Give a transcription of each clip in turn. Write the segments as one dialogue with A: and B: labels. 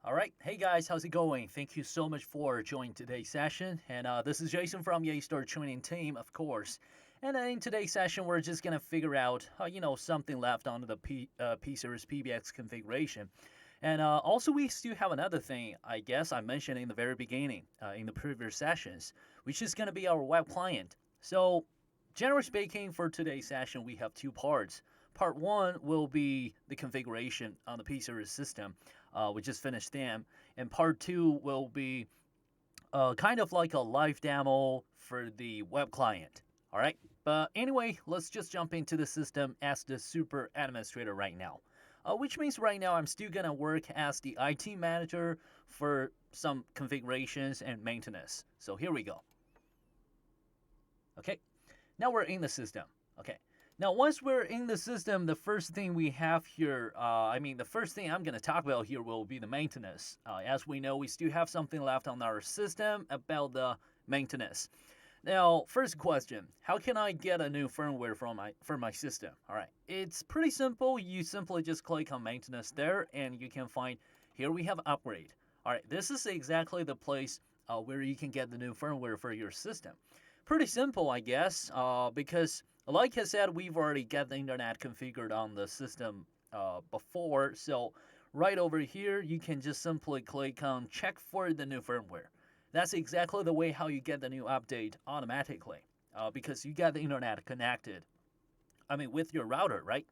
A: Alright, hey guys, how's it going? Thank you so much for joining today's session. And this is Jason from Yeastar Training Team, of course. And in today's session, we're just going to figure out, something left on the P-Series PBX configuration. And also, we still have another thing, I guess I mentioned in the very beginning, in the previous sessions, which is going to be our web client. So, generally speaking, for today's session, we have two parts. Part one will be the configuration on the P-Series system. We just finished them. And part two will be kind of like a live demo for the web client. All right. But anyway, let's just jump into the system as the super administrator right now. Which means right now I'm still gonna work as the IT manager for some configurations and maintenance. So here we go. Okay. Now we're in the system. Okay. Now, once we're in the system, the first thing we have here, the first thing I'm going to talk about here will be the maintenance. As we know, we still have something left on our system about the maintenance. Now, first question, how can I get a new firmware for my system? All right, it's pretty simple. You simply just click on maintenance there, and you can find, here we have upgrade. All right, this is exactly the place where you can get the new firmware for your system. Pretty simple, I guess, because like I said, we've already got the internet configured on the system before. So right over here, you can just simply click on check for the new firmware. That's exactly the way how you get the new update automatically because you got the internet connected. With your router, right?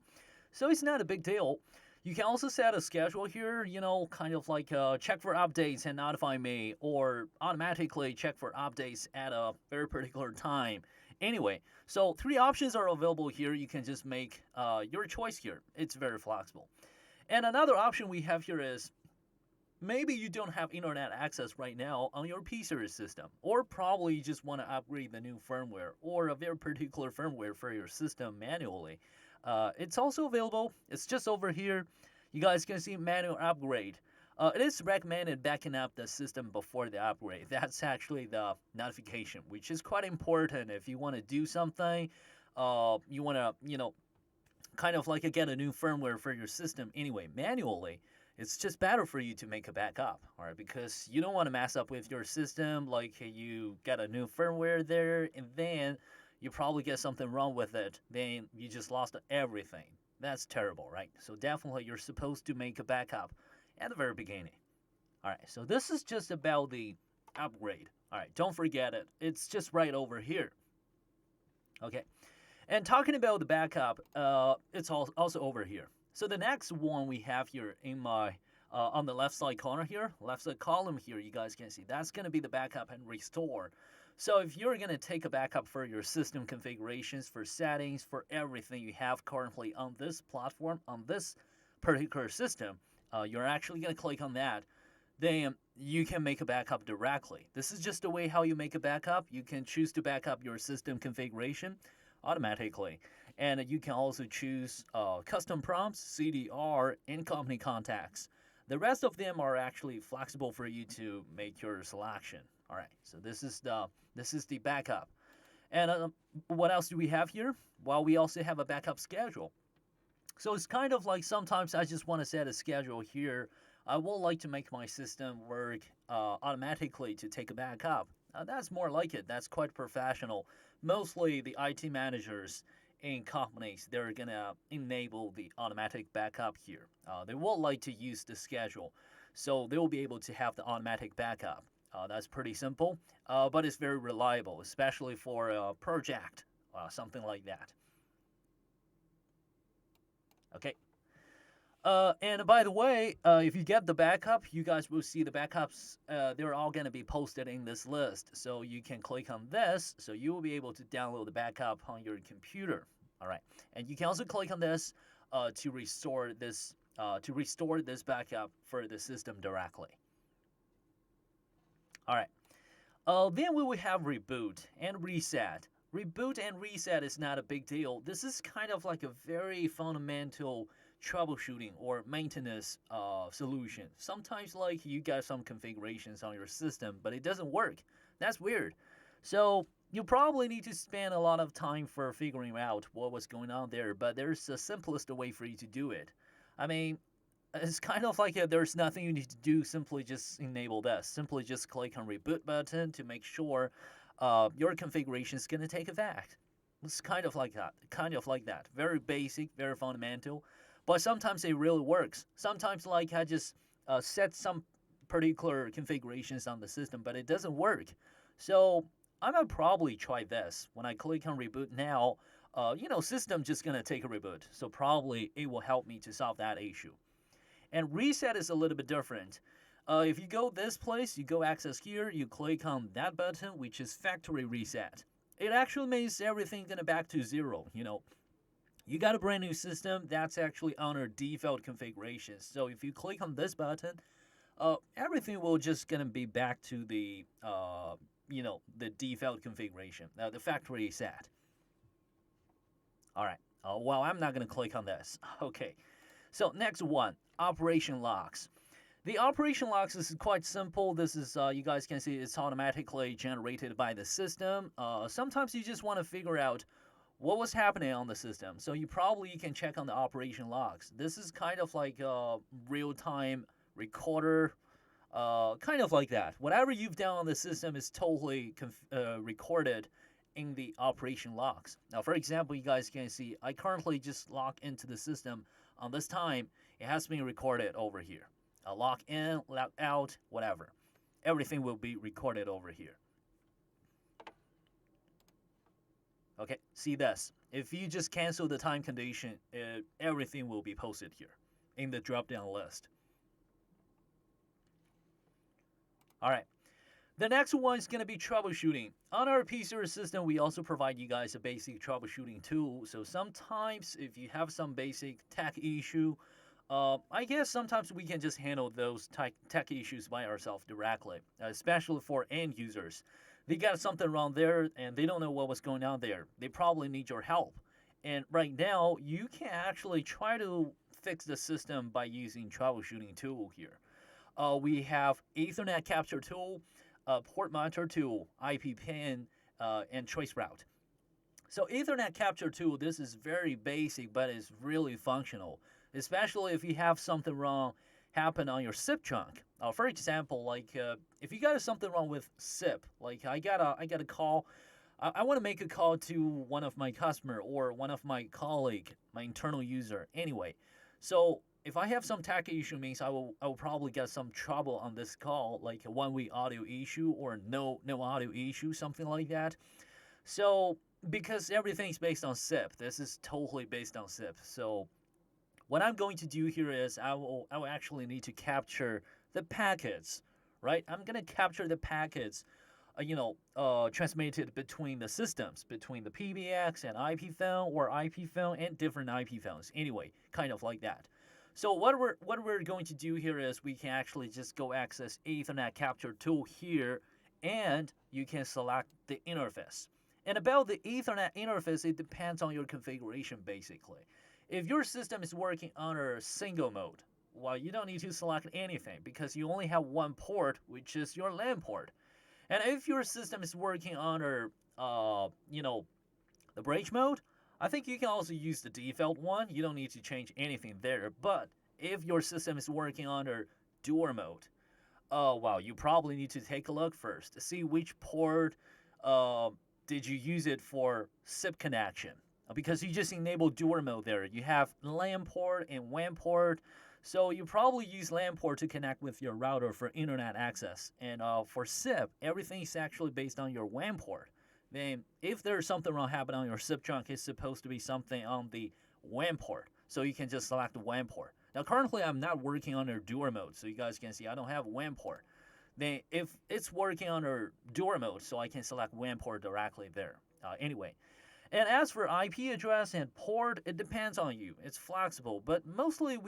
A: So it's not a big deal. You can also set a schedule here, kind of like check for updates and notify me, or automatically check for updates at a very particular time. Anyway, so three options are available here. You can just make your choice here. It's very flexible. And another option we have here is maybe you don't have internet access right now on your P-Series system, or probably you just want to upgrade the new firmware or a very particular firmware for your system manually. It's also available. It's just over here. You guys can see manual upgrade. It is recommended backing up the system before the upgrade. That's actually the notification, which is quite important if you want to do something. You want to, kind of like get a new firmware for your system anyway, manually. It's just better for you to make a backup, all right? Because you don't want to mess up with your system, like you get a new firmware there, and then you probably get something wrong with it, then you just lost everything. That's terrible, right? So definitely you're supposed to make a backup at the very beginning. All right, so this is just about the upgrade. All right, don't forget it. It's just right over here. Okay, and talking about the backup, it's also over here. So the next one we have here in my on the left side corner here, left side column here, you guys can see that's going to be the backup and restore. So if you're going to take a backup for your system configurations, for settings, for everything you have currently on this platform, on this particular system, you're actually going to click on that. Then you can make a backup directly. This is just the way how you make a backup. You can choose to back up your system configuration automatically. And you can also choose custom prompts, CDR, and company contacts. The rest of them are actually flexible for you to make your selection. All right, so this is the backup. And what else do we have here? Well, we also have a backup schedule. So it's kind of like sometimes I just want to set a schedule here. I would like to make my system work automatically to take a backup. That's more like it. That's quite professional. Mostly the IT managers in companies, they're going to enable the automatic backup here. They will like to use the schedule. So they will be able to have the automatic backup. That's pretty simple, but it's very reliable, especially for a project, something like that. Okay. And by the way, if you get the backup, you guys will see the backups. They're all going to be posted in this list. So you can click on this. So you will be able to download the backup on your computer. All right. And you can also click on this to restore this backup for the system directly. All right. Then we will have reboot and reset. Reboot and reset is not a big deal. This is kind of like a very fundamental troubleshooting or maintenance solution. Sometimes like you got some configurations on your system, but it doesn't work. That's weird. So you probably need to spend a lot of time for figuring out what was going on there, but there's a simplest way for you to do it. I mean, It's kind of like there's nothing you need to do. Simply just enable this. Simply just click on reboot button to make sure your configuration is going to take effect. It's kind of like that. Kind of like that. Very basic, very fundamental. But sometimes it really works. Sometimes like I just set some particular configurations on the system, but it doesn't work. So I'm gonna probably try this. When I click on reboot now, system just gonna take a reboot. So probably it will help me to solve that issue. And reset is a little bit different. If you go this place, you go access here, you click on that button, which is factory reset. It actually makes everything gonna back to zero. You got a brand new system that's actually under default configuration. So if you click on this button, everything will just gonna be back to the the default configuration, the factory reset. All right. Well, I'm not gonna click on this. Okay. So next one, operation locks. The operation locks is quite simple. This is, you guys can see it's automatically generated by the system. Sometimes you just want to figure out what was happening on the system. So you probably can check on the operation logs. This is kind of like a real-time recorder, kind of like that. Whatever you've done on the system is totally recorded in the operation logs. Now, for example, you guys can see I currently just log into the system. On this time, it has been recorded over here. Log in, log out, whatever. Everything will be recorded over here. Okay, see this. If you just cancel the time condition, everything will be posted here in the drop-down list. All right. The next one is going to be troubleshooting. On our P-Series system, we also provide you guys a basic troubleshooting tool. So sometimes if you have some basic tech issue, I guess sometimes we can just handle those tech issues by ourselves directly, especially for end users. They got something wrong there and they don't know what was going on there. They probably need your help. And right now, you can actually try to fix the system by using troubleshooting tool here. We have Ethernet capture tool, port monitor tool, IP pin, and trace route. So Ethernet capture tool, this is very basic, but it's really functional, especially if you have something wrong happen on your SIP chunk. For example, like if you got something wrong with SIP, like I got a call, I want to make a call to one of my customer or one of my colleague, my internal user. Anyway, so if I have some tech issue, means I will probably get some trouble on this call, like a one-way audio issue or no audio issue, something like that. So because everything's based on SIP, this is totally based on SIP. So what I'm going to do here is I will actually need to capture the packets, right? I'm gonna capture the packets, transmitted between the systems, between the PBX and IP phone or IP phone and different IP phones. Anyway, kind of like that. So what we're going to do here is we can actually just go access Ethernet capture tool here, and you can select the interface. And about the Ethernet interface, it depends on your configuration basically. If your system is working under single mode, well, you don't need to select anything because you only have one port, which is your LAN port. And if your system is working under, the bridge mode, I think you can also use the default one. You don't need to change anything there. But if your system is working under dual mode, well, you probably need to take a look first to see which port did you use it for SIP connection. Because you just enabled dual mode there. You have LAN port and WAN port. So you probably use LAN port to connect with your router for internet access. And for SIP, everything is actually based on your WAN port. Then if there's something wrong happening on your SIP trunk, it's supposed to be something on the WAN port. So you can just select the WAN port. Now currently I'm not working under dual mode. So you guys can see I don't have WAN port. Then if it's working under dual mode, so I can select WAN port directly there. Anyway. And as for IP address and port, it depends on you. It's flexible, but mostly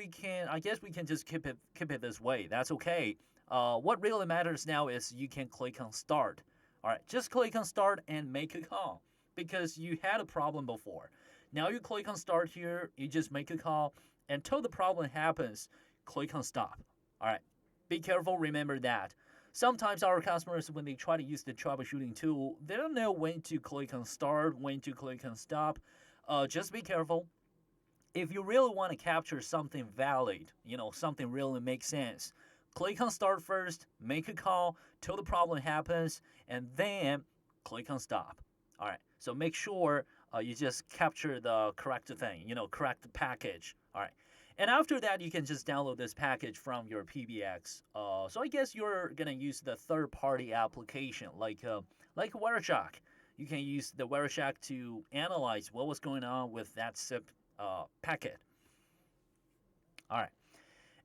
A: I guess we can just keep it this way. That's okay. What really matters now is you can click on start. All right, just click on start and make a call because you had a problem before. Now you click on start here, you just make a call. Until the problem happens, click on stop. All right, be careful, remember that. Sometimes our customers, when they try to use the troubleshooting tool, they don't know when to click on start, when to click on stop. Just be careful. if you really want to capture something valid, something really makes sense, click on start first, make a call till the problem happens, and then click on stop. All right, so make sure you just capture the correct thing, correct package. All right, and after that, you can just download this package from your PBX. So I guess you're gonna use the third-party application like Wireshark. You can use the Wireshark to analyze what was going on with that SIP packet. All right.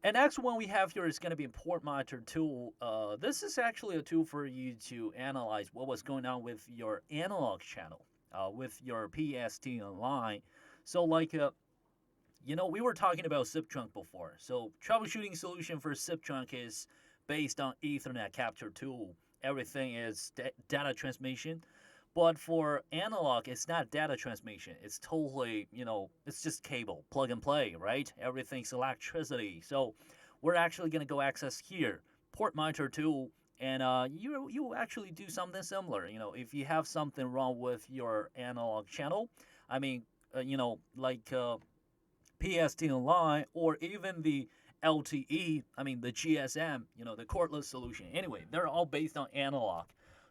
A: And next one we have here is going to be a port monitor tool. This is actually a tool for you to analyze what was going on with your analog channel, with your PST line. So we were talking about SIP trunk before. So troubleshooting solution for SIP trunk is based on Ethernet capture tool. Everything is data transmission. But for analog, it's not data transmission. It's totally, it's just cable, plug and play, right? Everything's electricity. So we're actually going to go access here, port monitor tool, and you actually do something similar. If you have something wrong with your analog channel, I mean, like PST line or even the LTE, I mean the GSM, the cordless solution. Anyway, they're all based on analog.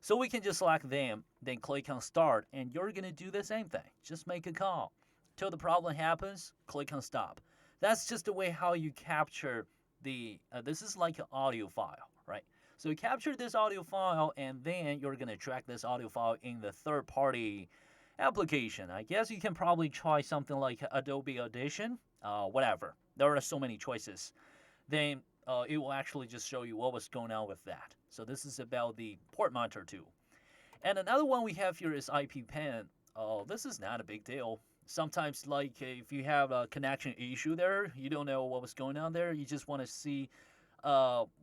A: So we can just select them, then click on start, and you're going to do the same thing. Just make a call. Till the problem happens, click on stop. That's just the way how you capture this is like an audio file, right? So you capture this audio file, and then you're going to track this audio file in the third-party application. I guess you can probably try something like Adobe Audition, whatever. There are so many choices. Then it will actually just show you what was going on with that. So this is about the port monitor tool. And another one we have here is IP Pen. This is not a big deal. Sometimes, like if you have a connection issue there, you don't know what was going on there, you just want to see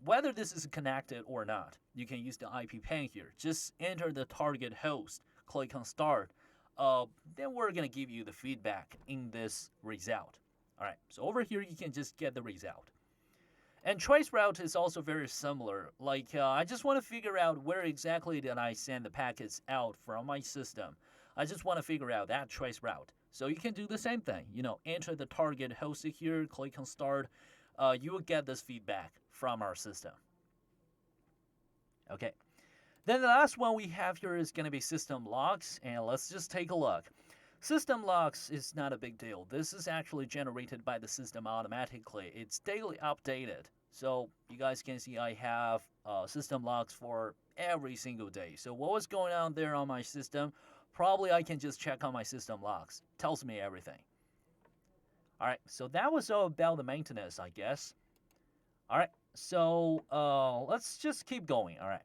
A: whether this is connected or not. You can use the IP Pen here. Just enter the target host, click on start. Then we're going to give you the feedback in this result. All right, so over here you can just get the result. And traceroute is also very similar. Like, I just want to figure out where exactly did I send the packets out from my system. I just want to figure out that traceroute. So you can do the same thing. Enter the target host here, click on start. You will get this feedback from our system. Okay. Then the last one we have here is going to be system logs. And let's just take a look. System logs is not a big deal. This is actually generated by the system automatically. It's daily updated. So you guys can see I have system logs for every single day. So what was going on there on my system? Probably I can just check on my system logs. Tells me everything. All right, so that was all about the maintenance, I guess. All right, so let's just keep going. All right.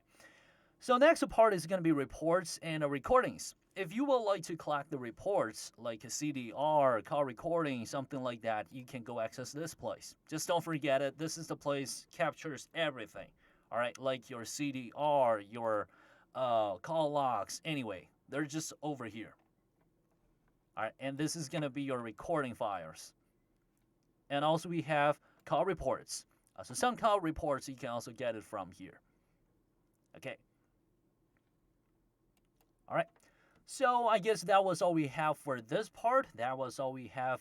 A: So next part is going to be reports and recordings. If you would like to collect the reports, like a CDR, call recording, something like that, you can go access this place. Just don't forget it. This is the place captures everything. All right, like your CDR, your call logs. Anyway, they're just over here. All right, and this is going to be your recording files. And also we have call reports. So some call reports, you can also get it from here. Okay. All right. So I guess that was all we have for this part. That was all we have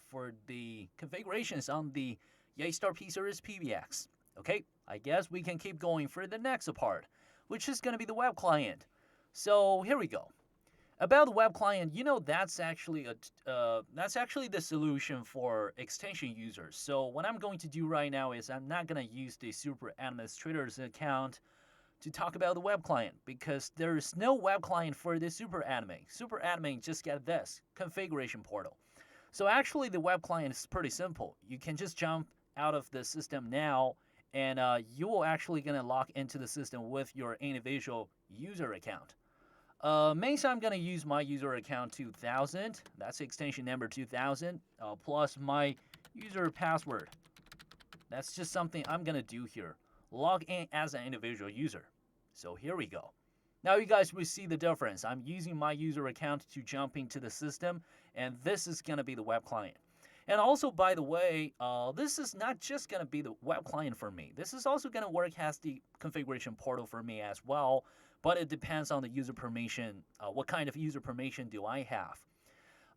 A: for the configurations on the Yeastar P-Series PBX. Okay, I guess we can keep going for the next part, which is going to be the web client. So here we go. About the web client, that's actually the solution for extension users. So what I'm going to do right now is I'm not going to use the super administrator's account to talk about the web client because there is no web client for the super admin. Super admin just get this configuration portal. So actually the web client is pretty simple. You can just jump out of the system now and you will actually gonna log into the system with your individual user account. Mainly I'm gonna use my user account 2000. That's extension number 2000 plus my user password. That's just something I'm gonna do here. Log in as an individual user. So here we go. Now you guys will see the difference. I'm using my user account to jump into the system, and this is going to be the web client. And also, by the way, this is not just going to be the web client for me. This is also going to work as the configuration portal for me as well, but it depends on the user permission. What kind of user permission do I have?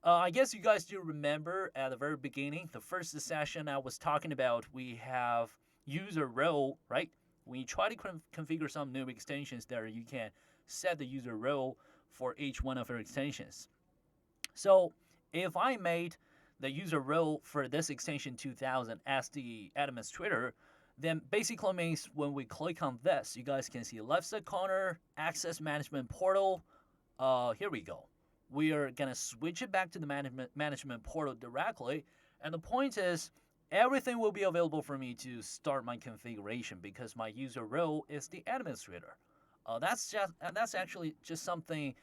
A: I guess you guys do remember at the very beginning, the first session I was talking about, we have user role, right? When you try to configure some new extensions there, you can set the user role for each one of your extensions. So if I made the user role for this extension 2000 as the administrator, then basically means when we click on this, you guys can see left side corner, access management portal. Here we go. We are gonna switch it back to the management portal directly, and the point is everything will be available for me to start my configuration because my user role is the administrator. That's actually just something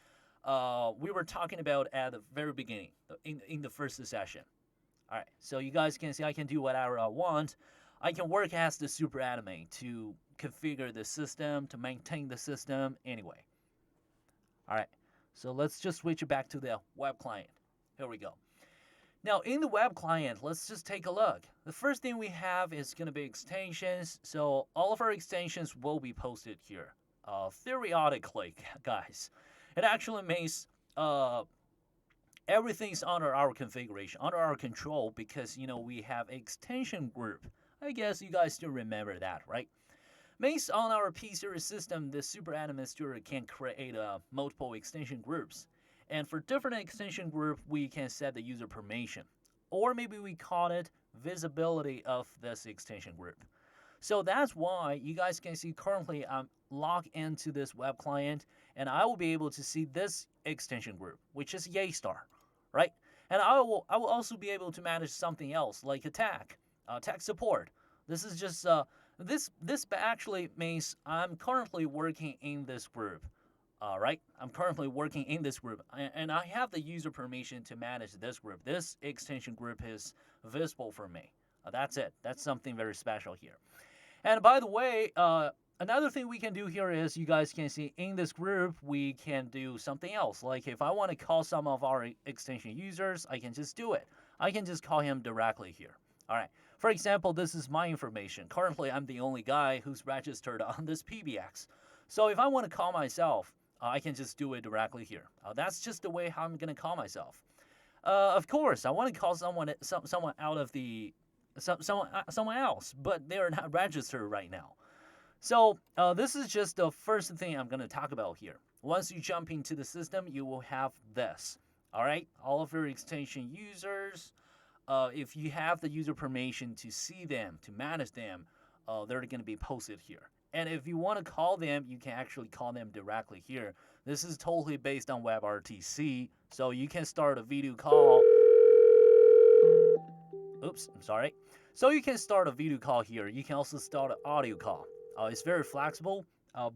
A: we were talking about at the very beginning in the first session. All right, so you guys can see I can do whatever I want. I can work as the super admin to configure the system, to maintain the system anyway. All right, so let's just switch it back to the web client. Here we go. Now in the web client, let's just take a look. The first thing we have is going to be extensions. So all of our extensions will be posted here periodically, guys. It actually means everything's under our configuration, under our control, because we have extension group. I guess you guys still remember that, right? Based on our P-Series system, the super administrator can create multiple extension groups. And for different extension group, we can set the user permission. Or maybe we call it visibility of this extension group. So that's why you guys can see currently I'm logged into this web client, and I will be able to see this extension group, which is Yeastar, right? And I will also be able to manage something else like tech support. This is just this actually means I'm currently working in this group. Right? I'm currently working in this group, and I have the user permission to manage this group. This extension group is visible for me. That's it. That's something very special here. And by the way, another thing we can do here is you guys can see in this group, we can do something else. Like if I want to call some of our extension users, I can just do it. I can just call him directly here. All right. For example, this is my information. Currently, I'm the only guy who's registered on this PBX. So if I want to call myself, I can just do it directly here. That's just the way how I'm going to call myself. Of course, I want to call someone out of the someone else, but they are not registered right now. So this is just the first thing I'm going to talk about here. Once you jump into the system, you will have this. All right, all of your extension users. If you have the user permission to see them, to manage them, they're going to be posted here. And if you want to call them, you can actually call them directly here. This is totally based on WebRTC, so you can start a video call. Oops, I'm sorry. So you can start a video call here. You can also start an audio call. It's very flexible.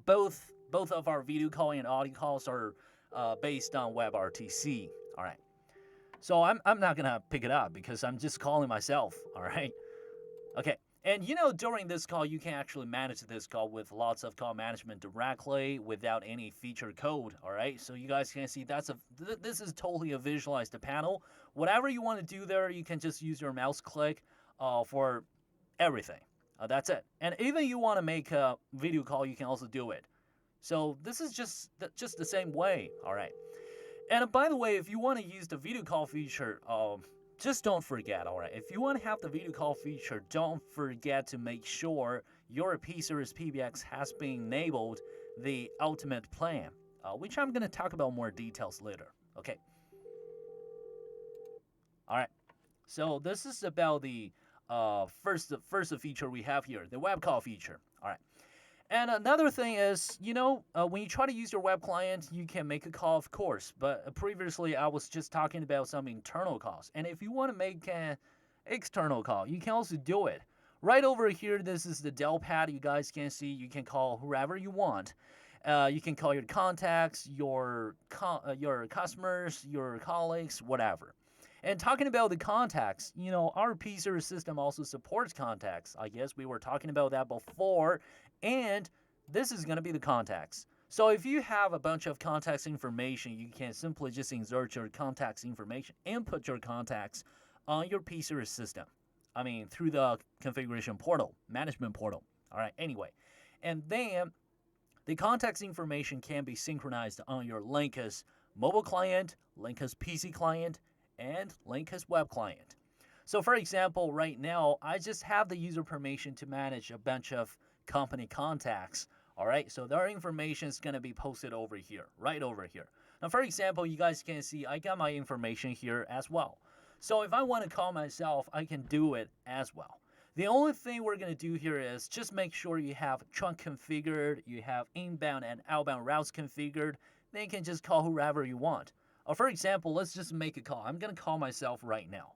A: Both of our video call and audio calls are based on WebRTC. All right. So I'm not gonna pick it up because I'm just calling myself. All right. Okay. And during this call, you can actually manage this call with lots of call management directly without any feature code. All right, so you guys can see this is totally a visualized panel. Whatever you want to do there, you can just use your mouse click for everything. That's it. And even you want to make a video call, you can also do it. So this is just the same way. All right. And by the way, if you want to use the video call feature, just don't forget, all right? If you want to have the video call feature, don't forget to make sure your P-Series PBX has been enabled the Ultimate Plan, which I'm going to talk about more details later, okay? All right, so this is about the first feature we have here, the web call feature, all right? And another thing is, when you try to use your web client, you can make a call, of course. But previously, I was just talking about some internal calls. And if you want to make an external call, you can also do it. Right over here, this is the Dell pad. You guys can see you can call whoever you want. You can call your contacts, your customers, your colleagues, whatever. And talking about the contacts, our P-Series system also supports contacts. I guess we were talking about that before. And this is going to be the contacts. So if you have a bunch of contacts information, you can simply just insert your contacts information, input your contacts on your P-Series system. I mean, through the configuration portal, management portal. All right, anyway. And then the contacts information can be synchronized on your Linkus mobile client, Linkus PC client, and Linkus web client. So for example, right now, I just have the user permission to manage a bunch of company contacts. All right, so their information is going to be posted over here, right over here. Now, for example, you guys can see I got my information here as well. So if I want to call myself, I can do it as well. The only thing we're going to do here is just make sure you have trunk configured, you have inbound and outbound routes configured, then you can just call whoever you want. For example, let's just make a call. I'm going to call myself right now.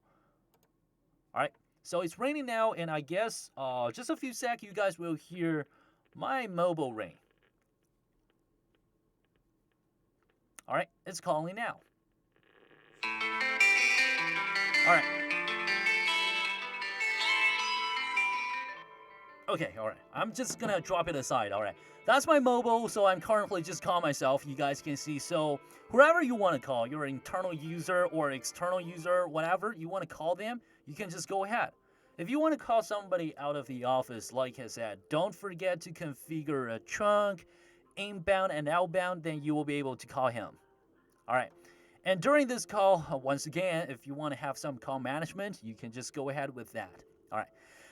A: All right, so it's raining now, and I guess just a few seconds, you guys will hear my mobile ring. All right, it's calling now. All right. Okay, all right. I'm just gonna drop it aside. All right, that's my mobile, so I'm currently just calling myself. You guys can see. So whoever you want to call, your internal user or external user, whatever you want to call them, you can just go ahead. If you want to call somebody out of the office, like I said, don't forget to configure a trunk, inbound and outbound, then you will be able to call him. All right. And during this call, once again, if you want to have some call management, you can just go ahead with that. All right.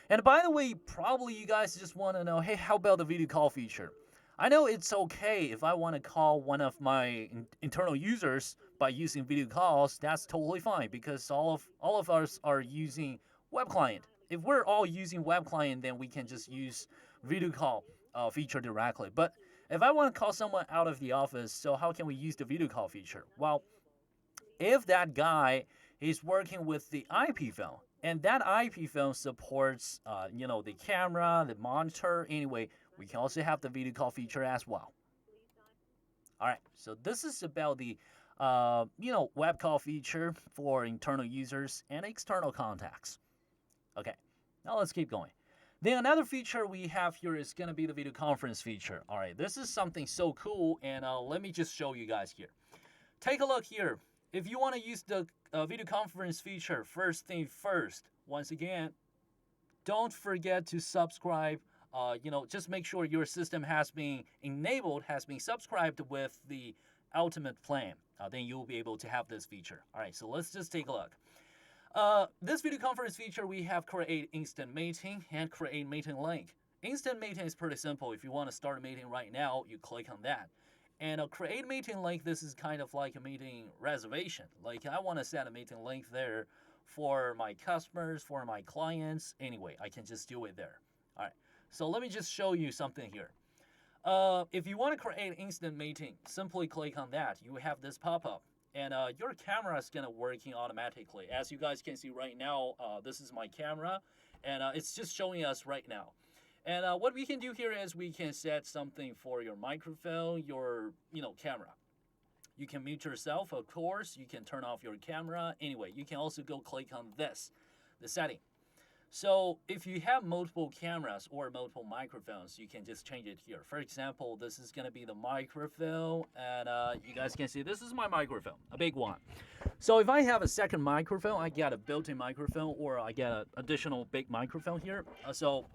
A: And by the way, probably you guys just want to know, hey, how about the video call feature? I know it's okay if I want to call one of my internal users by using video calls. That's totally fine because all of us are using web client. If we're all using web client, then we can just use video call feature directly. But if I want to call someone out of the office, so how can we use the video call feature? Well, if that guy is working with the IP phone, and that IP phone supports, the camera, the monitor. Anyway, we can also have the video call feature as well. All right, so this is about the, web call feature for internal users and external contacts. Okay, now let's keep going. Then another feature we have here is going to be the video conference feature. All right, this is something so cool, and let me just show you guys here. Take a look here. If you want to use the video conference feature, first thing first, once again, don't forget to subscribe. Just make sure your system has been enabled, has been subscribed with the ultimate plan. Then you'll be able to have this feature. All right, so let's just take a look. This video conference feature, we have create instant meeting and create meeting link. Instant meeting is pretty simple. If you want to start a meeting right now, you click on that. And a create meeting link, this is kind of like a meeting reservation. Like I want to set a meeting link there for my customers, for my clients. Anyway, I can just do it there. All right, so let me just show you something here. If you want to create instant meeting, simply click on that. You have this pop-up. And your camera is going to working automatically. As you guys can see right now, this is my camera. And it's just showing us right now. And what we can do here is we can set something for your microphone, your camera. You can mute yourself, of course. You can turn off your camera. Anyway, you can also go click on this, the setting. So if you have multiple cameras or multiple microphones, you can just change it here. For example, this is going to be the microphone. And you guys can see this is my microphone, a big one. So if I have a second microphone, I get a built-in microphone or I get an additional big microphone here. So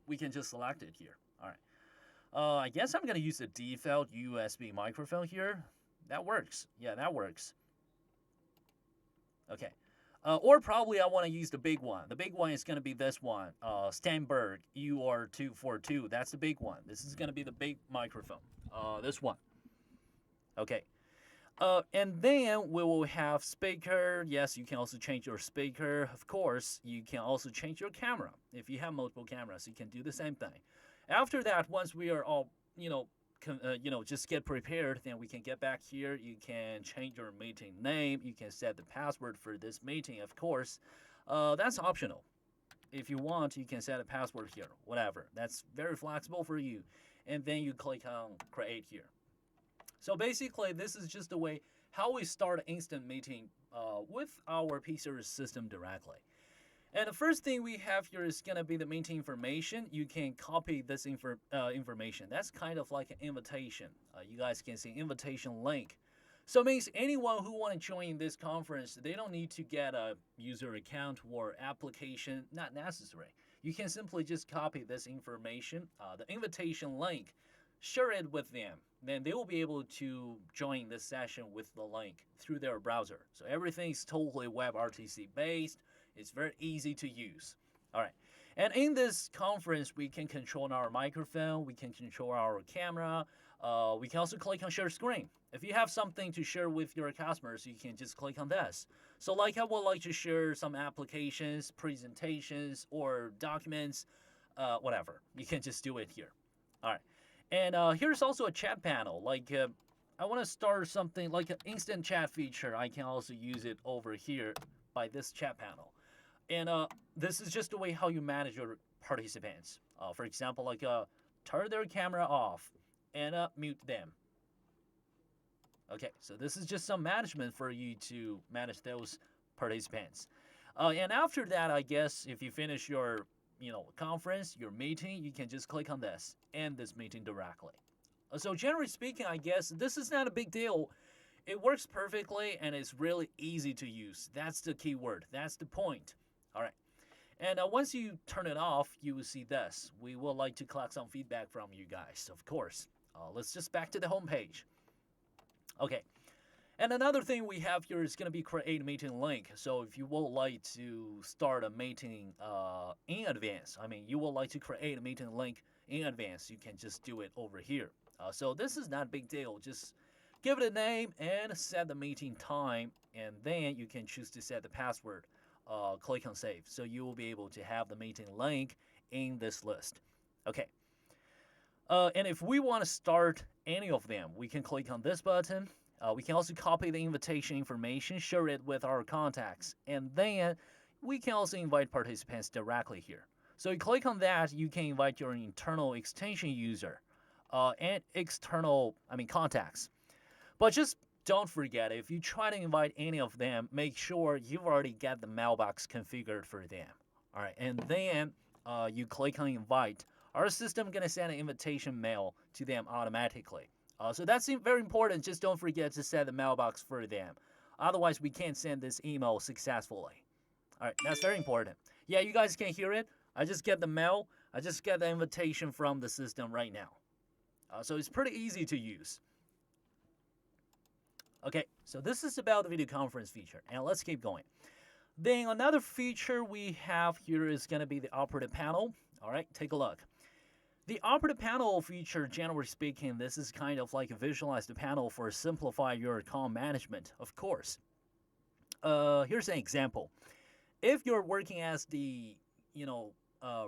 A: we can just select it here. All right. I guess I'm going to use the default USB microphone here. That works. Yeah, that works. Okay. Or probably I want to use the big one. The big one is going to be this one, Steinberg UR242. That's the big one. This is going to be the big microphone. This one. Okay. And then we will have speaker. Yes, you can also change your speaker. Of course, you can also change your camera. If you have multiple cameras, you can do the same thing. After that, once we are all, just get prepared, then we can get back here. You can change your meeting name. You can set the password for this meeting, of course. That's optional. If you want, you can set a password here, whatever. That's very flexible for you. And then you click on create here. So basically, this is just the way how we start an instant meeting with our P-Series system directly. And the first thing we have here is going to be the meeting information. You can copy this information. That's kind of like an invitation. You guys can see invitation link. So it means anyone who want to join this conference, they don't need to get a user account or application. Not necessary. You can simply just copy this information, the invitation link, share it with them. then they will be able to join this session with the link through their browser. So everything is totally WebRTC based. It's very easy to use. All right. And in this conference, we can control our microphone, we can control our camera, we can also click on share screen. If you have something to share with your customers, you can just click on this. So like I would like to share some applications, presentations, or documents, whatever. You can just do it here. All right. And here's also a chat panel. Like I want to start something like an instant chat feature. I can also use it over here by this chat panel. And this is just the way how you manage your participants. For example, like turn their camera off and mute them. Okay, so this is just some management for you to manage those participants. And after that, I guess if you finish your conference, your meeting, you can just click on this, end this meeting directly. So generally speaking, I guess this is not a big deal. It works perfectly and it's really easy to use. That's the key word. That's the point. All right. And once you turn it off, you will see this. We would like to collect some feedback from you guys, of course. Let's just back to the home page. Okay. And another thing we have here is going to be create a meeting link. So if you would like to start a meeting in advance, I mean, you would like to create a meeting link in advance, you can just do it over here. So this is not a big deal. Just give it a name and set the meeting time, and then you can choose to set the password. Click on save. So you will be able to have the meeting link in this list. Okay. And if we want to start any of them, we can click on this button. We can also copy the invitation information, share it with our contacts, and then we can also invite participants directly here. So you click on that, you can invite your internal extension user and external, contacts. But just don't forget, if you try to invite any of them, make sure you've already got the mailbox configured for them. All right, and then you click on invite. Our system gonna send an invitation mail to them automatically. So that's very important. Just don't forget to set the mailbox for them. Otherwise, we can't send this email successfully. All right, that's very important. Yeah, you guys can hear it. I just get the mail. I just get the invitation from the system right now. So it's pretty easy to use. Okay, so this is about the video conference feature, and let's keep going. Then another feature we have here is going to be the operative panel. All right, take a look. The operative panel feature, generally speaking, this is kind of like a visualized panel for simplify your comm management, of course. Here's an example. If you're working as the,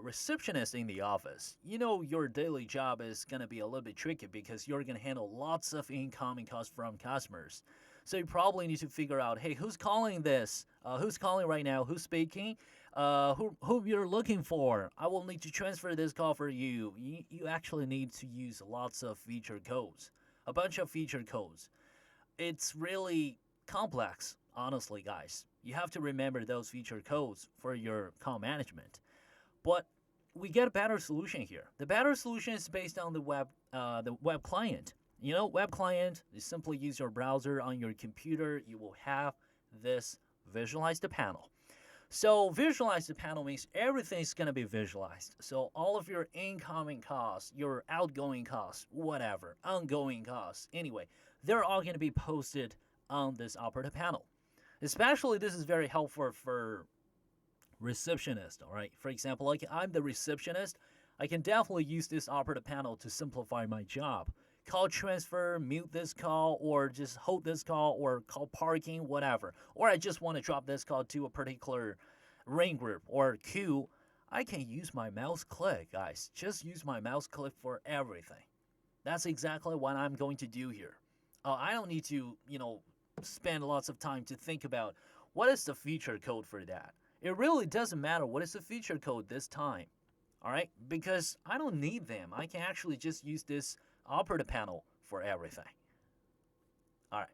A: receptionist in the office, your daily job is going to be a little bit tricky because you're going to handle lots of incoming calls from customers. So you probably need to figure out, hey, who's calling this? Who's calling right now? Who's speaking? Who you're looking for? I will need to transfer this call for you. You actually need to use lots of feature codes, a bunch of feature codes. It's really complex, honestly, guys. You have to remember those feature codes for your call management. But we get a better solution here. The better solution is based on the web client. Web client, you simply use your browser on your computer. You will have this visualized panel. So visualized panel means everything's going to be visualized. So all of your incoming calls, your outgoing calls, whatever, ongoing calls, anyway, they're all going to be posted on this operative panel. Especially this is very helpful for receptionist, all right? For example, like I'm the receptionist, I can definitely use this operative panel to simplify my job. Call transfer, mute this call, or just hold this call, or call parking, whatever. Or I just want to drop this call to a particular ring group or queue. I can use my mouse click, guys. Just use my mouse click for everything. That's exactly what I'm going to do here. I don't need to, spend lots of time to think about what is the feature code for that. It really doesn't matter what is the feature code this time, all right? Because I don't need them. I can actually just use this operative panel for everything. All right.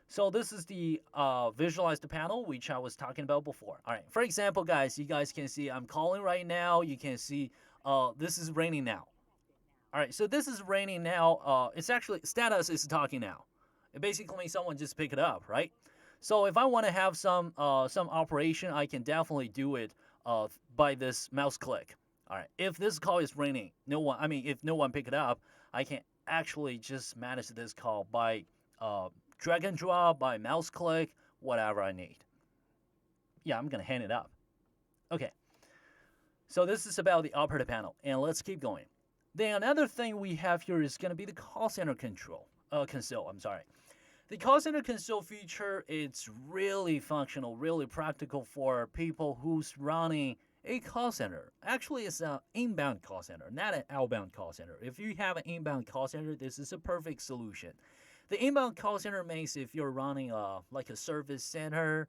A: So this is the visualized panel, which I was talking about before. All right. For example, guys, you guys can see I'm calling right now. You can see this is raining now. All right. So this is raining now. It's actually status is talking now. It basically means someone just pick it up, right? So if I want to have some operation, I can definitely do it by this mouse click. All right. If this call is raining, if no one pick it up, I can actually just manage this call by drag and drop, by mouse click, whatever I need. Yeah, I'm going to hang it up. Okay, so this is about the operator panel, and let's keep going. Then another thing we have here is going to be the call center console. I'm sorry. The call center console feature, it's really functional, really practical for people who's running a call center. Actually, it's an inbound call center, not an outbound call center. If you have an inbound call center, this is a perfect solution. The inbound call center means if you're running like a service center,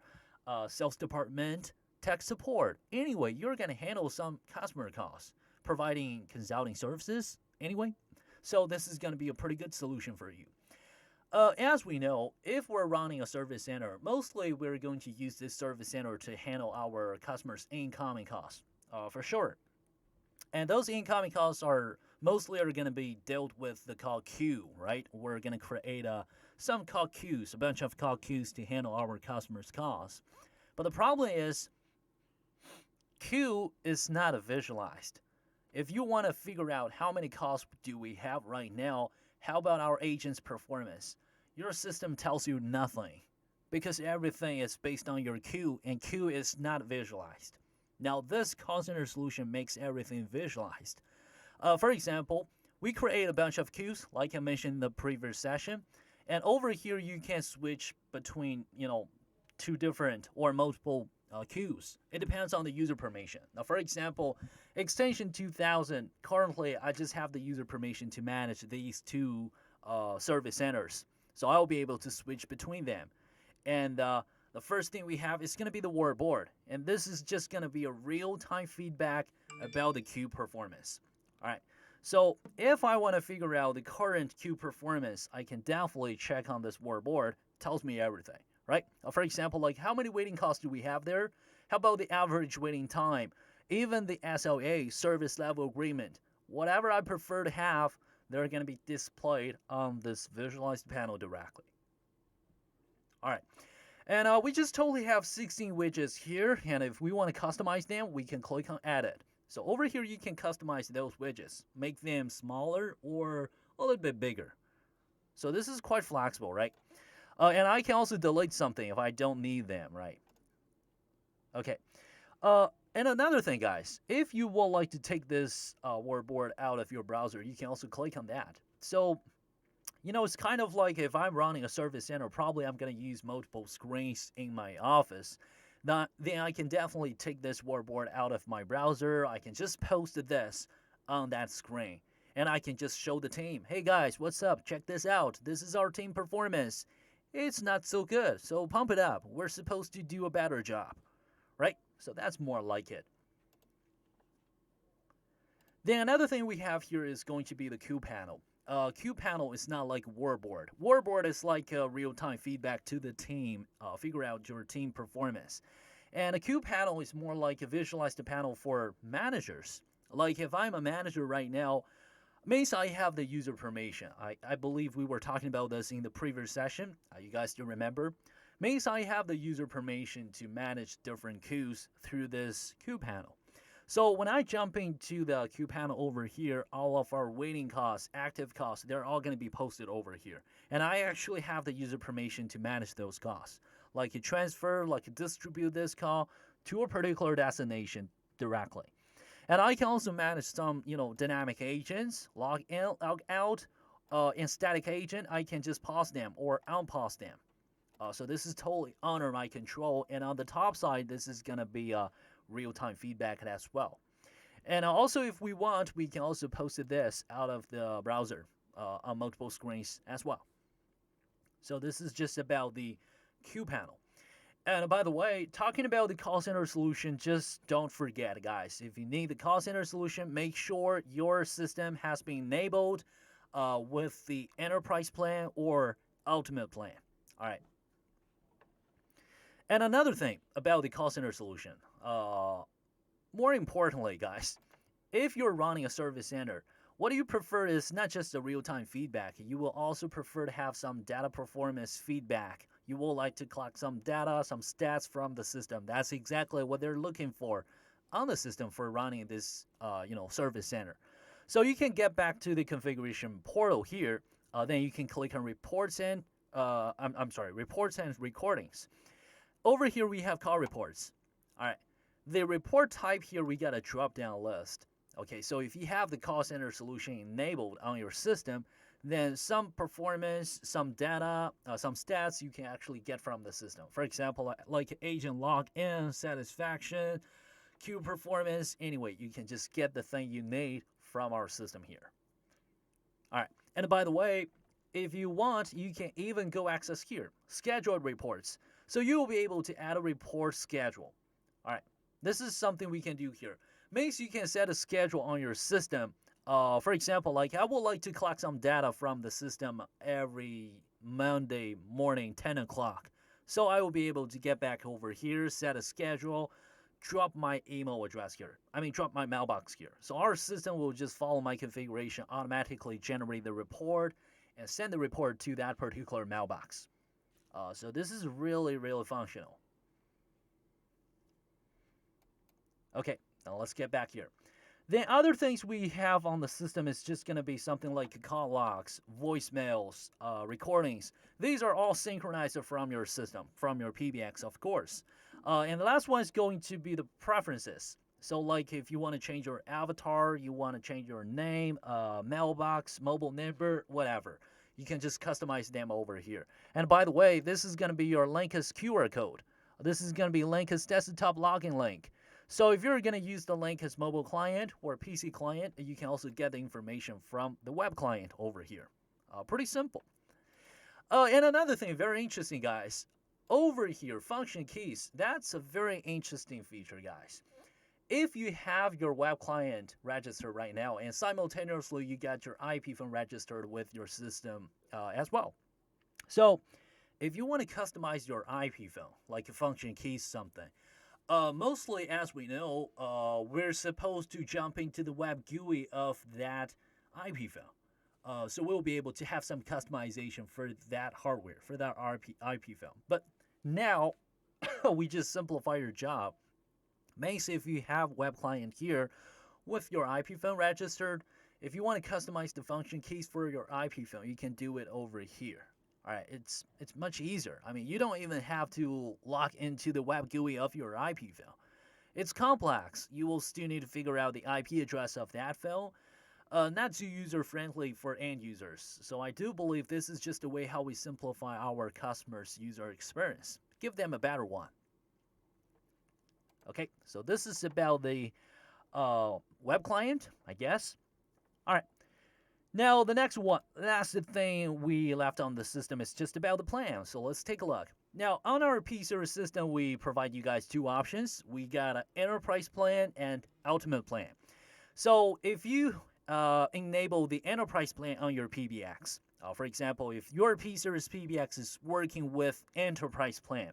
A: sales department, tech support. Anyway, you're going to handle some customer calls, providing consulting services anyway. So this is going to be a pretty good solution for you. As we know, if we're running a service center, mostly we're going to use this service center to handle our customers' incoming calls, for sure. And those incoming calls are going to be dealt with the call queue, right? We're going to create some call queues, a bunch of call queues to handle our customers' calls. But the problem is, queue is not visualized. If you want to figure out how many calls do we have right now, how about our agent's performance? Your system tells you nothing because everything is based on your queue, and queue is not visualized. Now, this call center solution makes everything visualized. For example, we create a bunch of queues, like I mentioned in the previous session, and over here you can switch between, two different or multiple queues. It depends on the user permission. Now, for example, extension 2000, currently I just have the user permission to manage these two service centers. So I'll be able to switch between them. And the first thing we have is going to be the word board. And this is just going to be a real-time feedback about the queue performance. All right. So if I want to figure out the current queue performance, I can definitely check on this word board. It tells me everything. Right? For example, like how many waiting calls do we have there? How about the average waiting time? Even the SLA, service level agreement. Whatever I prefer to have, they're going to be displayed on this visualized panel directly. All right. And we just totally have 16 widgets here. And if we want to customize them, we can click on Edit. So over here, you can customize those widgets. Make them smaller or a little bit bigger. So this is quite flexible, right? And I can also delete something if I don't need them, right? Okay. And another thing, guys, if you would like to take this word board out of your browser, you can also click on that. So, it's kind of like if I'm running a service center, probably I'm going to use multiple screens in my office. Then I can definitely take this word board out of my browser. I can just post this on that screen. And I can just show the team, hey guys, what's up? Check this out. This is our team performance. It's not so good, so pump it up. We're supposed to do a better job, right? So that's more like it. Then another thing we have here is going to be the QPanel. QPanel is not like WordBoard. WordBoard is like a real-time feedback to the team, figure out your team performance. And a QPanel is more like a visualized panel for managers. Like if I'm a manager right now, means I have the user permission. I believe we were talking about this in the previous session. You guys do remember? Means I have the user permission to manage different queues through this queue panel. So when I jump into the queue panel over here, all of our waiting costs, active costs, they're all going to be posted over here. And I actually have the user permission to manage those costs. Like you transfer, like you distribute this call to a particular destination directly. And I can also manage some, dynamic agents, log in, log out, and static agent. I can just pause them or unpause them. So this is totally under my control. And on the top side, this is going to be real-time feedback as well. And also, if we want, we can also post this out of the browser on multiple screens as well. So this is just about the queue panel. And by the way, talking about the call center solution, just don't forget, guys, if you need the call center solution, make sure your system has been enabled with the enterprise plan or ultimate plan. All right. And another thing about the call center solution, more importantly, guys, if you're running a service center, what you prefer is not just the real-time feedback. You will also prefer to have some data performance feedback. You will like to collect some data, some stats from the system. That's exactly what they're looking for on the system for running this, service center. So you can get back to the configuration portal here. Then you can click on reports and reports and recordings. Over here we have call reports. All right, the report type here we got a drop down list. Okay, so if you have the call center solution enabled on your system, then some performance, some data, some stats you can actually get from the system. For example, like agent login, satisfaction, queue performance. Anyway, you can just get the thing you need from our system here. All right, and by the way, if you want, you can even go access here, scheduled reports. So you will be able to add a report schedule. All right, this is something we can do here. Means you can set a schedule on your system. For example, like I would like to collect some data from the system every Monday morning, 10 o'clock. So I will be able to get back over here, set a schedule, drop my email address here. Drop my mailbox here. So our system will just follow my configuration, automatically generate the report, and send the report to that particular mailbox. So this is really, really functional. Okay, now let's get back here. Then other things we have on the system is just going to be something like call logs, voicemails, recordings. These are all synchronized from your system, from your PBX, of course. And the last one is going to be the preferences. So like if you want to change your avatar, you want to change your name, mailbox, mobile number, whatever. You can just customize them over here. And by the way, this is going to be your Linkus QR code. This is going to be Linkus desktop login link. So if you're going to use the Linkus mobile client or PC client, you can also get the information from the web client over here. Pretty simple. And another thing, very interesting, guys. Over here, function keys. That's a very interesting feature, guys. If you have your web client registered right now and simultaneously you got your IP phone registered with your system as well. So if you want to customize your IP phone, like a function keys something, mostly, as we know, we're supposed to jump into the web GUI of that IP phone. So we'll be able to have some customization for that hardware, for that IP phone. But now, we just simplify your job. Mainly if you have web client here with your IP phone registered, if you want to customize the function keys for your IP phone, you can do it over here. All right, it's much easier. You don't even have to log into the web GUI of your IP phone. It's complex. You will still need to figure out the IP address of that phone. Not too user-friendly for end users. So I do believe this is just a way how we simplify our customers' user experience. Give them a better one. Okay, so this is about the web client, I guess. All right. Now, the last thing we left on the system is just about the plan. So let's take a look. Now, on our P-Series system, we provide you guys two options. We got an enterprise plan and ultimate plan. So if you enable the enterprise plan on your PBX, for example, if your P-Series PBX is working with enterprise plan,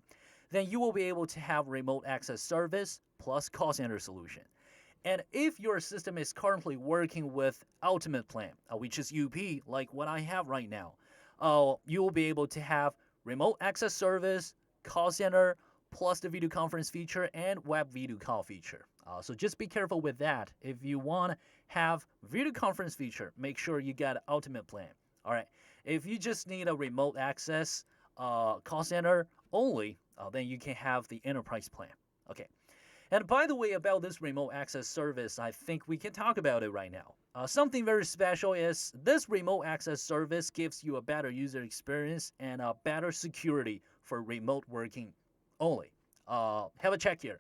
A: then you will be able to have remote access service plus call center solution. And if your system is currently working with Ultimate Plan, which is UP, like what I have right now, you will be able to have remote access service, call center, plus the video conference feature and web video call feature. So just be careful with that. If you want to have video conference feature, make sure you got Ultimate Plan. All right. If you just need a remote access call center only, then you can have the enterprise plan. Okay. And by the way, about this remote access service, I think we can talk about it right now. Something very special is this remote access service gives you a better user experience and a better security for remote working only. Have a check here.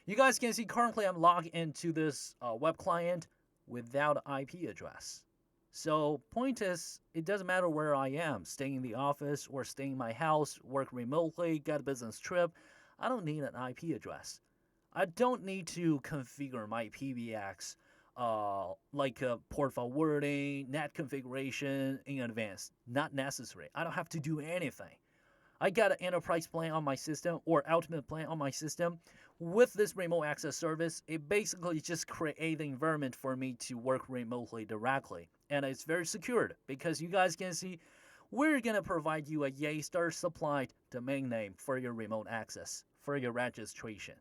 A: You guys can see currently I'm logged into this web client without an IP address. So point is, it doesn't matter where I am, staying in the office or staying in my house, work remotely, get a business trip, I don't need an IP address. I don't need to configure my PBX like port forwarding, net configuration in advance. Not necessary. I don't have to do anything. I got an enterprise plan on my system or ultimate plan on my system. With this remote access service, it basically just creates the environment for me to work remotely directly. And it's very secured because you guys can see we're going to provide you a Yeastar supplied domain name for your remote access, for your registration.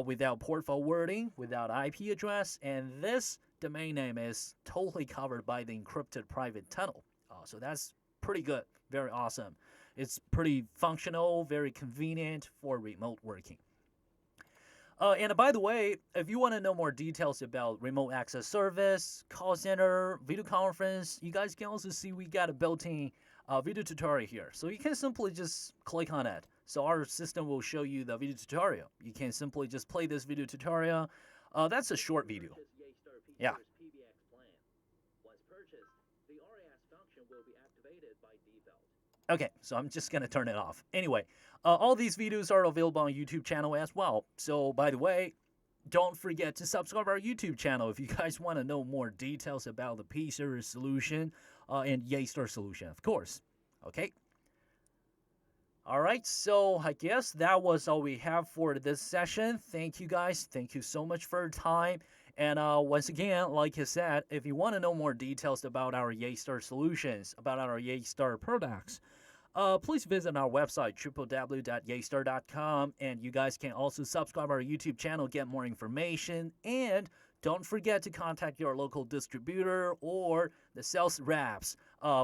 A: Without port forwarding, without IP address, and this domain name is totally covered by the encrypted private tunnel. So that's pretty good, very awesome. It's pretty functional, very convenient for remote working. And by the way, if you want to know more details about remote access service, call center, video conference, you guys can also see we got a built-in video tutorial here. So you can simply just click on it. So our system will show you the video tutorial. You can simply just play this video tutorial. That's a short video. Yeah.
B: PBX plan. Once purchased, the RAS function will be activated by default.
A: Okay, so I'm just going to turn it off. Anyway, all these videos are available on YouTube channel as well. So, by the way, don't forget to subscribe our YouTube channel if you guys want to know more details about the P-Series solution and Yeastar solution, of course. Okay? All right, so I guess that was all we have for this session. Thank you, guys. Thank you so much for your time. And once again, like I said, if you want to know more details about our Yeastar solutions, about our Yeastar products, please visit our website, www.yeastar.com, and you guys can also subscribe our YouTube channel, get more information, and don't forget to contact your local distributor or the sales reps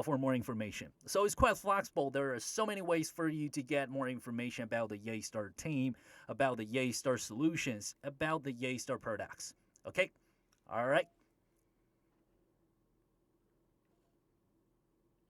A: for more information. So it's quite flexible. There are so many ways for you to get more information about the Yeastar team, about the Yeastar solutions, about the Yeastar products. Okay? All right.